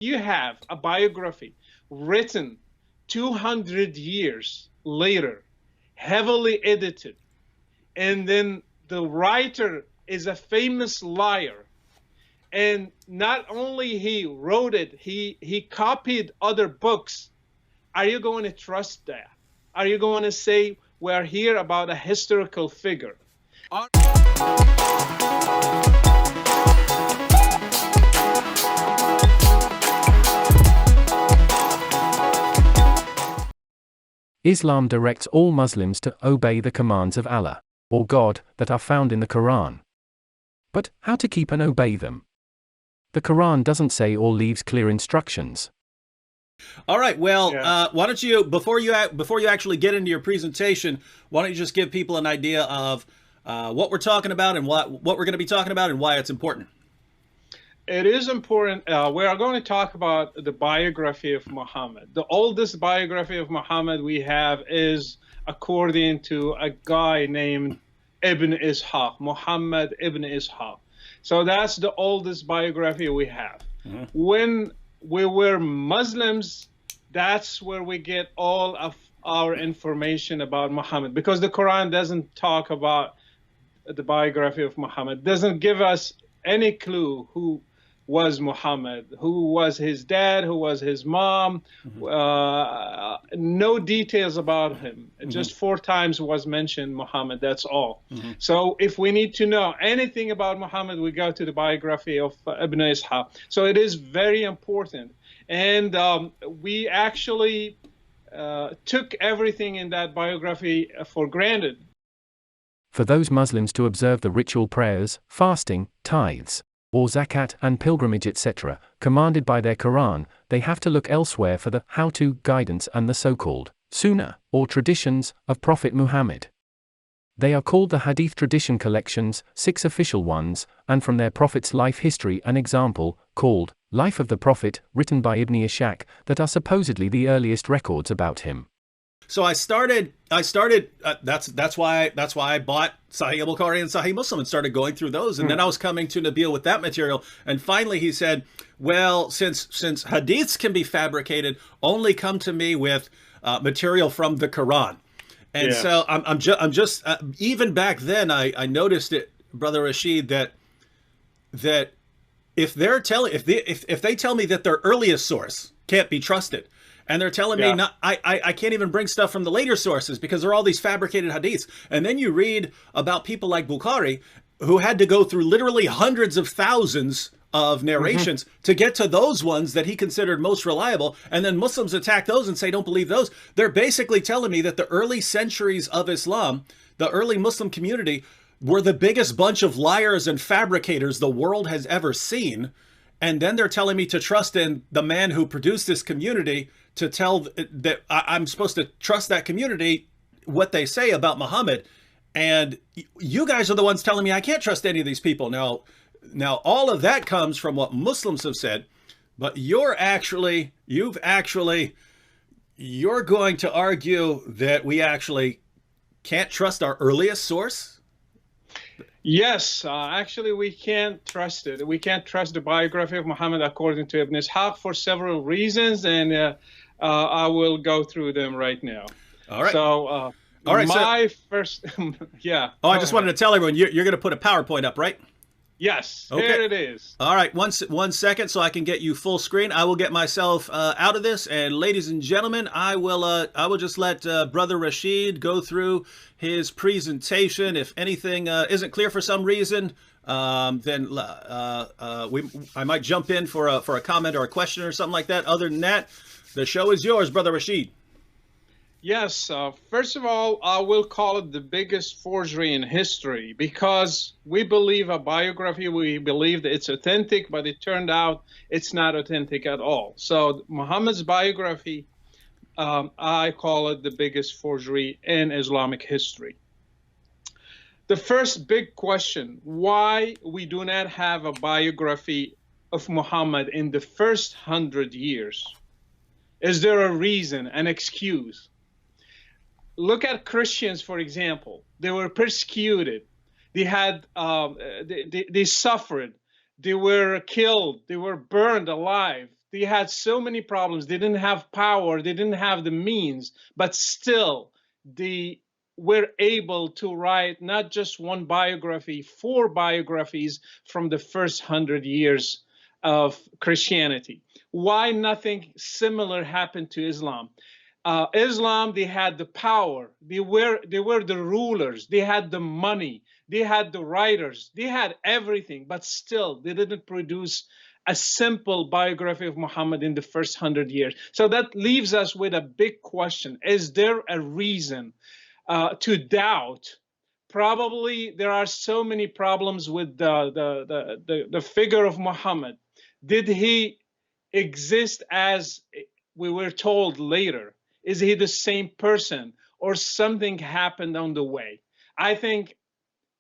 you have a biography written 200 years later, heavily edited, and then the writer is a famous liar, and not only he wrote it, he copied other books. Are you going to trust that? Are you going to say we're here about a historical figure? Islam directs all Muslims to obey the commands of Allah, or God, that are found in the Quran. But how to keep and obey them? The Quran doesn't say or leaves clear instructions. All right, well, why don't you, before you actually get into your presentation, why don't you just give people an idea of what we're talking about and what we're going to be talking about and why it's important? It is important. We are going to talk about the biography of Muhammad. The oldest biography of Muhammad we have is according to a guy named Ibni Ishaq, Muhammad Ibni Ishaq. So that's the oldest biography we have. Mm-hmm. When we were Muslims, that's where we get all of our information about Muhammad, because the Quran doesn't talk about the biography of Muhammad, doesn't give us any clue who was Muhammad, who was his dad, who was his mom, no details about him. Just 4 times was mentioned Muhammad, that's all. So if we need to know anything about Muhammad, we go to the biography of Ibn Ishaq. So it is very important. And we actually took everything in that biography for granted. For those Muslims to observe the ritual prayers, fasting, tithes, or zakat and pilgrimage etc., commanded by their Quran, they have to look elsewhere for the how-to guidance and the so-called sunnah, or traditions, of Prophet Muhammad. They are called the Hadith tradition collections, 6 official ones, and from their Prophet's life history an example, called Life of the Prophet, written by Ibni Ishaq, that are supposedly the earliest records about him. So I started. That's why I bought Sahih al-Bukhari and Sahih Muslim and started going through those. And then I was coming to Nabil with that material. And finally he said, well, since hadiths can be fabricated, only come to me with material from the Quran. And so I'm just even back then I noticed it, Brother Rachid, that if they tell me that their earliest source can't be trusted, and they're telling me I can't even bring stuff from the later sources because there are all these fabricated hadiths. And then you read about people like Bukhari who had to go through literally hundreds of thousands of narrations to get to those ones that he considered most reliable. And then Muslims attack those and say, don't believe those. They're basically telling me that the early centuries of Islam, the early Muslim community, were the biggest bunch of liars and fabricators the world has ever seen. And then they're telling me to trust in the man who produced this community, to tell that I'm supposed to trust that community, what they say about Muhammad. And you guys are the ones telling me I can't trust any of these people. Now all of that comes from what Muslims have said, but you're going to argue that we actually can't trust our earliest source? Yes, actually we can't trust it. We can't trust the biography of Muhammad according to Ibn Ishaq for several reasons, and I will go through them right now. All right. So, all right, my first, Oh, I just wanted to tell everyone, you're going to put a PowerPoint up, right? Yes, okay. Here it is. All right, one second so I can get you full screen. I will get myself out of this, and ladies and gentlemen, I will just let Brother Rachid go through his presentation. If anything isn't clear for some reason, then I might jump in for a comment or a question or something like that. Other than that, the show is yours, Brother Rachid. Yes, first of all, I will call it the biggest forgery in history, because we believe a biography, we believe that it's authentic, but it turned out it's not authentic at all. So Muhammad's biography, I call it the biggest forgery in Islamic history. The first big question, why we do not have a biography of Muhammad in the first 100 years? Is there a reason, an excuse? Look at Christians, for example. They were persecuted. They had, they suffered. They were killed. They were burned alive. They had so many problems. They didn't have power. They didn't have the means, but still they were able to write not just one biography, 4 biographies from the first 100 years of Christianity. Why nothing similar happened to Islam? Islam, they had the power. They were the rulers. They had the money. They had the writers. They had everything, but still they didn't produce a simple biography of Muhammad in the first 100 years. So that leaves us with a big question. Is there a reason to doubt? Probably there are so many problems with the figure of Muhammad. Did he exist as we were told later? Is he the same person, or something happened on the way? I think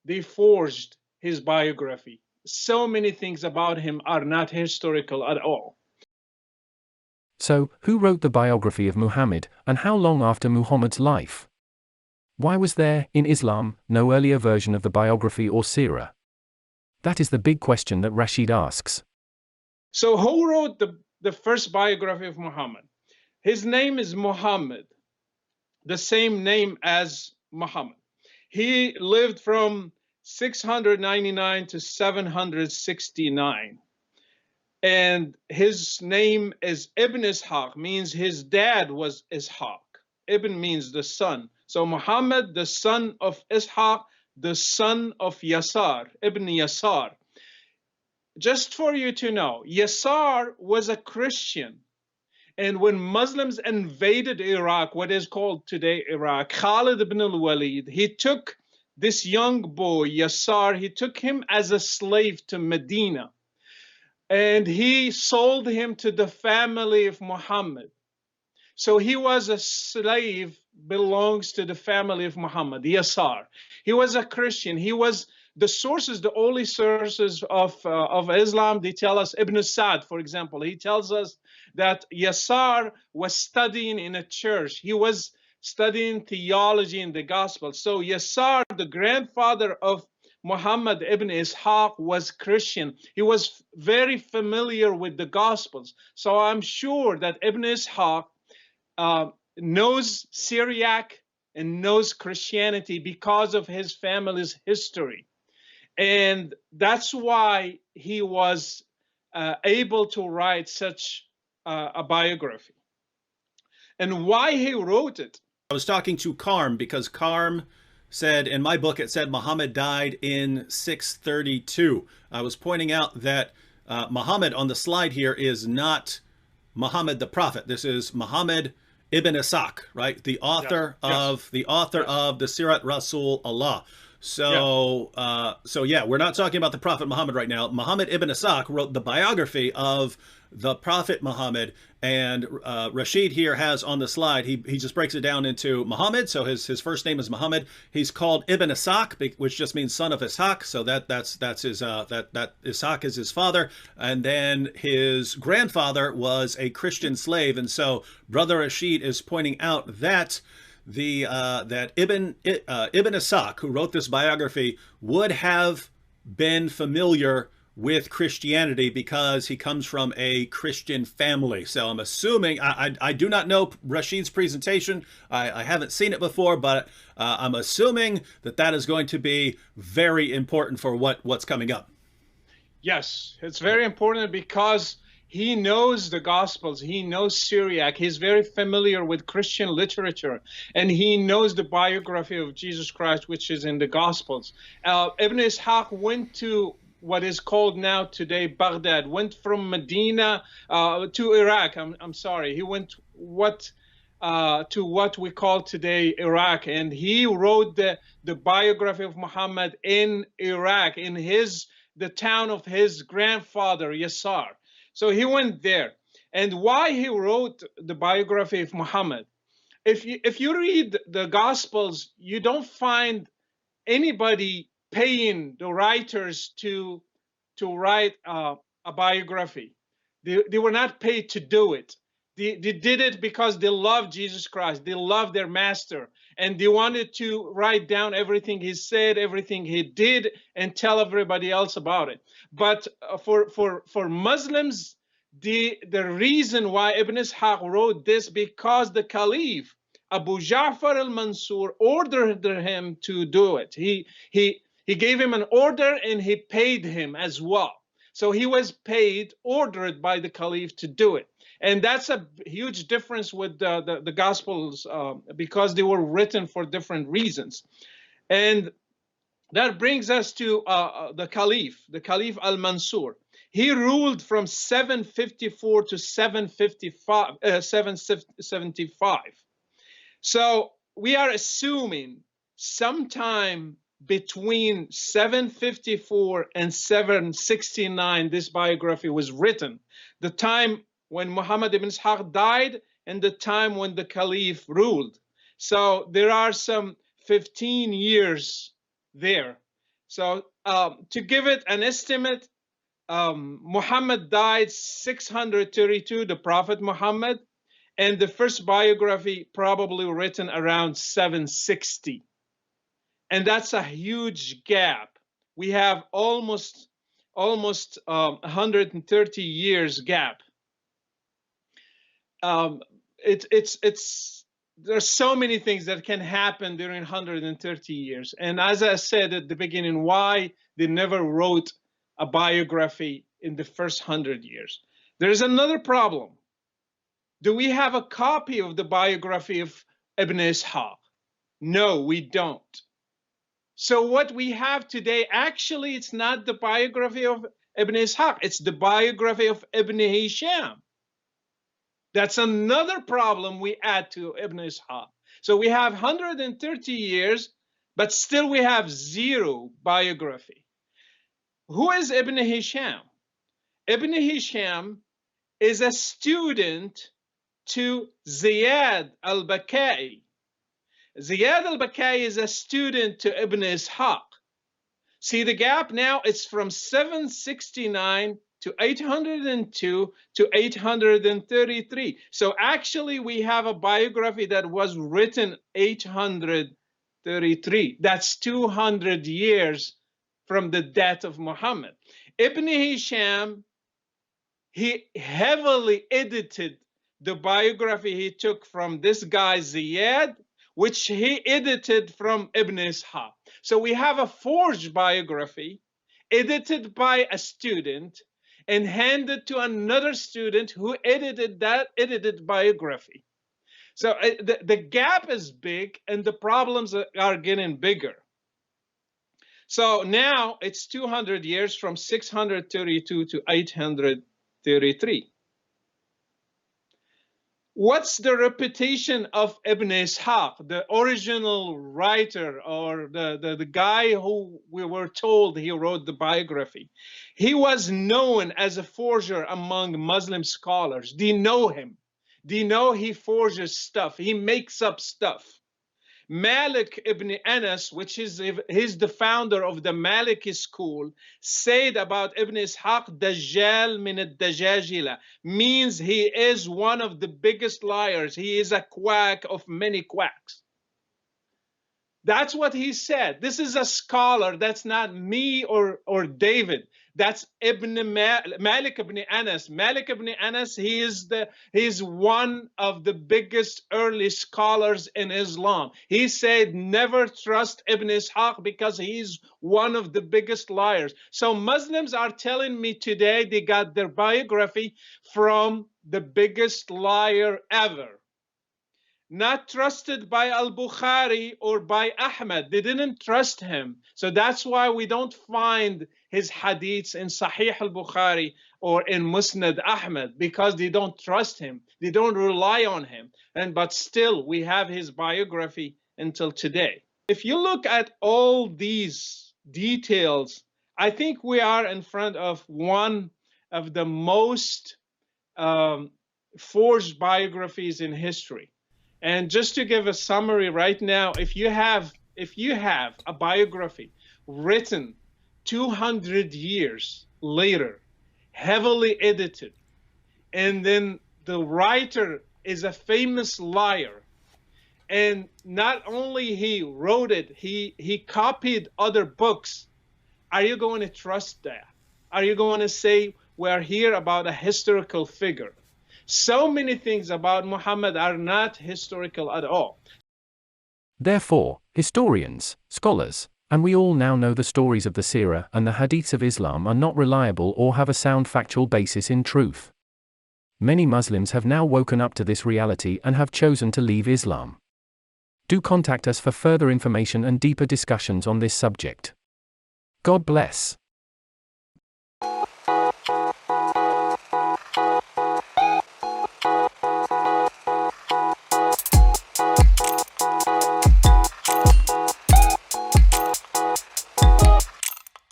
they forged his biography. So many things about him are not historical at all. So, who wrote the biography of Muhammad, and how long after Muhammad's life? Why was there, in Islam, no earlier version of the biography or Sira? That is the big question that Rachid asks. So who wrote the first biography of Muhammad? His name is Muhammad, the same name as Muhammad. He lived from 699 to 769. And his name is Ibni Ishaq, means his dad was Ishaq. Ibn means the son. So Muhammad, the son of Ishaq, the son of Yasar, Ibn Yasar. Just for you to know, Yasar was a Christian. And when Muslims invaded Iraq, what is called today Iraq, Khalid ibn al-Walid, he took this young boy, Yasar, he took him as a slave to Medina. And he sold him to the family of Muhammad. So he was a slave, belongs to the family of Muhammad, Yasar. He was a Christian. He was the sources, the only sources of Islam, they tell us, Ibn Sa'd, for example, he tells us that Yasar was studying in a church. He was studying theology in the gospel. So Yasar, the grandfather of Muhammad ibn Ishaq, was Christian. He was very familiar with the gospels. So I'm sure that Ibn Ishaq knows Syriac and knows Christianity because of his family's history. And that's why he was able to write such a biography. And why he wrote it. I was talking to Karm because Karm said, in my book, it said Muhammad died in 632. I was pointing out that Muhammad on the slide here is not Muhammad the prophet. This is Muhammad Ibn Ishaq, right? The author of the Sira and Rasullulah. So, yeah, we're not talking about the Prophet Muhammad right now. Muhammad Ibn Ishaq wrote the biography of the Prophet Muhammad, and Rachid here has on the slide, he just breaks it down into Muhammad. So his first name is Muhammad. He's called Ibn Ishaq, which just means son of Ishaq. So that's his that Ishaq is his father, and then his grandfather was a Christian slave. And so Brother Rachid is pointing out that that Ibn Ishaq, who wrote this biography, would have been familiar with Christianity because he comes from a Christian family. So I'm assuming, I do not know Rachid's presentation. I haven't seen it before, but I'm assuming that is going to be very important for what's coming up. Yes, it's very important because he knows the Gospels. He knows Syriac. He's very familiar with Christian literature. And he knows the biography of Jesus Christ, which is in the Gospels. Ibn Ishaq went to what is called now today Baghdad, went from Medina to Iraq. I'm sorry. He went to what we call today Iraq. And he wrote the biography of Muhammad in Iraq, in the town of his grandfather, Yasar. So he went there. And why he wrote the biography of Muhammad? If you read the Gospels, you don't find anybody paying the writers to write a biography. They were not paid to do it. They did it because they loved Jesus Christ. They loved their master. And they wanted to write down everything he said, everything he did, and tell everybody else about it. But for Muslims, the reason why Ibn Ishaq wrote this, because the Caliph Abu Ja'far al-Mansur ordered him to do it. He gave him an order and he paid him as well. So he was paid, ordered by the Caliph to do it. And that's a huge difference with the Gospels because they were written for different reasons. And that brings us to the Caliph al-Mansur. He ruled from 754 to 775. So we are assuming sometime between 754 and 769 this biography was written, the time when Muhammad ibn Ishaq died and the time when the Caliph ruled. So there are some 15 years there. So to give it an estimate, Muhammad died 632, the Prophet Muhammad, and the first biography probably written around 760. And that's a huge gap. We have almost 130 years gap. There's so many things that can happen during 130 years. And as I said at the beginning, why they never wrote a biography in the first 100 years. There's another problem. Do we have a copy of the biography of Ibn Ishaq? No, we don't. So what we have today, actually, it's not the biography of Ibn Ishaq. It's the biography of Ibn Hisham. That's another problem we add to Ibn Ishaq. So we have 130 years, but still we have zero biography. Who is Ibn Hisham? Ibn Hisham is a student to Ziyad al-Bakai. Ziyad al-Bakai is a student to Ibn Ishaq. See the gap now? It's from 769 to 802 to 833. So actually we have a biography that was written 833. That's 200 years from the death of Muhammad. Ibn Hisham, he heavily edited the biography he took from this guy Ziyad, which he edited from Ibn Ishaq. So we have a forged biography edited by a student and handed to another student who edited that edited biography. So the gap is big and the problems are getting bigger. So now it's 200 years from 632 to 833. What's the reputation of Ibn Ishaq, the original writer, or the guy who we were told he wrote the biography? He was known as a forger among Muslim scholars. Do you know him? Do you know he forges stuff? He makes up stuff. Malik ibn Anas, which is he's the founder of the Maliki school, said about Ibn Ishaq, Dajjal min ad-Dajajila, means he is one of the biggest liars. He is a quack of many quacks. That's what he said. This is a scholar. That's not me or David. That's Malik ibn Anas. Malik ibn Anas, he's one of the biggest early scholars in Islam. He said, never trust Ibn Ishaq because he's one of the biggest liars. So Muslims are telling me today they got their biography from the biggest liar ever. Not trusted by al-Bukhari or by Ahmad. They didn't trust him. So that's why we don't find his hadiths in Sahih al-Bukhari or in Musnad Ahmad, because they don't trust him. They don't rely on him. But still, we have his biography until today. If you look at all these details, I think we are in front of one of the most forged biographies in history. And just to give a summary right now, if you have a biography written 200 years later, heavily edited, and then the writer is a famous liar, and not only he wrote it, he copied other books, are you going to trust that? Are you going to say we're here about a historical figure. So many things about Muhammad are not historical at all. Therefore, historians, scholars, and we all now know the stories of the Sira and the Hadiths of Islam are not reliable or have a sound factual basis in truth. Many Muslims have now woken up to this reality and have chosen to leave Islam. Do contact us for further information and deeper discussions on this subject. God bless.